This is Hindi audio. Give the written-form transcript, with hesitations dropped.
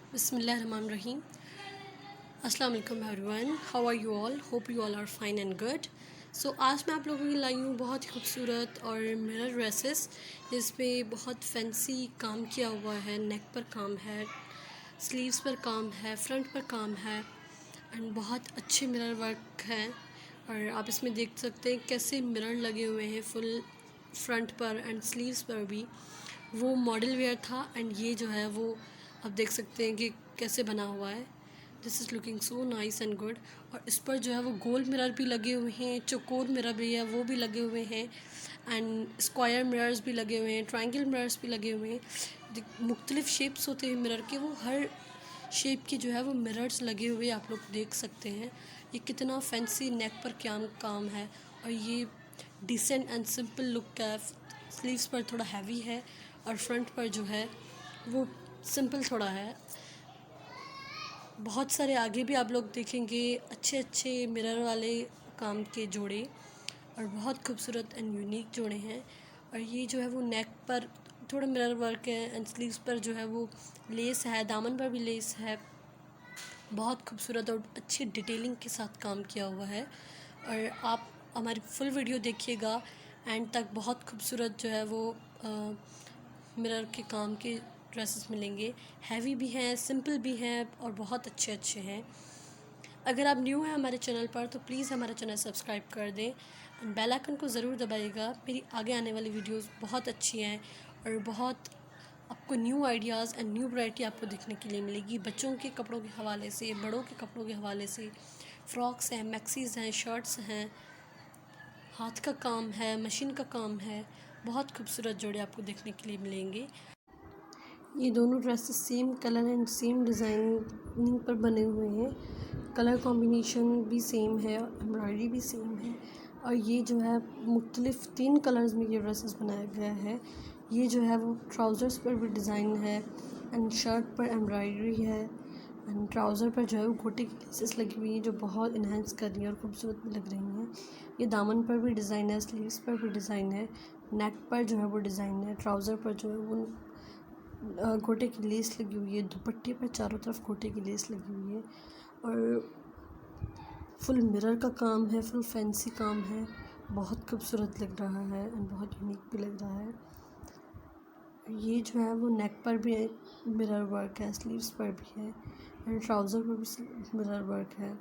Bismillahirrahmanirrahim. अस्सलाम वालेकुम everyone, how are you all? Hope you all are fine and good. So आज मैं आप लोगों के लिए लाई हूँ बहुत ही खूबसूरत और मिरर ड्रेसेस जिसमें बहुत फैंसी काम किया हुआ है. नेक पर काम है, स्लीव्स पर काम है, फ्रंट पर काम है एंड बहुत अच्छे मिरर वर्क है. और आप इसमें देख सकते हैं कैसे मिरर लगे हुए हैं फुल फ्रंट पर एंड स्लीव्स पर भी. वो मॉडल वेयर था एंड ये जो है वो आप देख सकते हैं कि कैसे बना हुआ है. This is looking so nice and good. और इस पर जो है वो गोल मिरर भी लगे हुए हैं, चौकोर मिरर भी है वो भी लगे हुए हैं एंड स्क्वायर मिरर्स भी लगे हुए हैं, ट्रायंगल मिरर्स भी लगे हुए हैं. मुख्तलिफ शेप्स होते हैं मिरर के, वो हर शेप के जो है वो मिरर्स लगे हुए आप लोग देख सकते हैं. ये कितना फैंसी नेक पर क्या काम है और ये डिसेंट एंड सिंपल लुक का. स्लीव्स पर थोड़ा हैवी है और फ्रंट पर जो है वो सिंपल थोड़ा है. बहुत सारे आगे भी आप लोग देखेंगे अच्छे अच्छे मिरर वाले काम के जोड़े और बहुत खूबसूरत एंड यूनिक जोड़े हैं. और ये जो है वो नेक पर थोड़ा मिरर वर्क है एंड स्लीव्स पर जो है वो लेस है, दामन पर भी लेस है. बहुत खूबसूरत और अच्छी डिटेलिंग के साथ काम किया हुआ है. और आप हमारी फुल वीडियो देखिएगा एंड तक. बहुत खूबसूरत जो है वो मिरर के काम के ड्रेसेस मिलेंगे. हैवी भी हैं, सिंपल भी हैं और बहुत अच्छे अच्छे हैं. अगर आप न्यू हैं हमारे चैनल पर तो प्लीज़ हमारा चैनल सब्सक्राइब कर दें एंड बेल आइकन को ज़रूर दबाइएगा. मेरी आगे आने वाली वीडियोस बहुत अच्छी हैं और बहुत आपको new ideas and new variety आपको देखने के लिए मिलेगी. बच्चों के कपड़ों के हवाले से, बड़ों के कपड़ों के हवाले से, फ्रॉक्स हैं, मैक्सीज़ हैं, शर्ट्स हैं, हाथ का काम है, मशीन का काम है. बहुत खूबसूरत जोड़े आपको देखने के लिए मिलेंगे. ये दोनों dresses same colour and same designing पर बने हुए हैं. कलर कॉम्बिनेशन भी सेम है और एम्ब्रॉयडरी भी सेम है. और ये जो है मुख्तलिफ़ 3 कलर्स में ये ड्रेसेस बनाया गया है. ये जो है वो ट्राउज़र्स पर भी डिज़ाइन है एंड शर्ट पर एम्ब्रॉयडरी है एंड ट्राउज़र पर जो है वो गोटे की लेसेस लगी हुई हैं जो बहुत इन्हेंस कर रही हैं और खूबसूरत भी लग रही हैं. ये दामन पर भी डिज़ाइन है, स्लीव्स पर भी डिज़ाइन है, नेक पर जो है वो डिज़ाइन है, ट्राउज़र पर जो है वो गोटे की लेस लगी हुई है, दुपट्टे पर चारों तरफ गोटे की लेस लगी हुई है. और फुल मिरर का काम है, फुल फैंसी काम है. बहुत खूबसूरत लग रहा है एंड बहुत यूनिक भी लग रहा है. ये जो है वो नेक पर भी मिरर वर्क है, स्लीव्स पर भी है एंड ट्राउज़र पर भी मिरर वर्क है.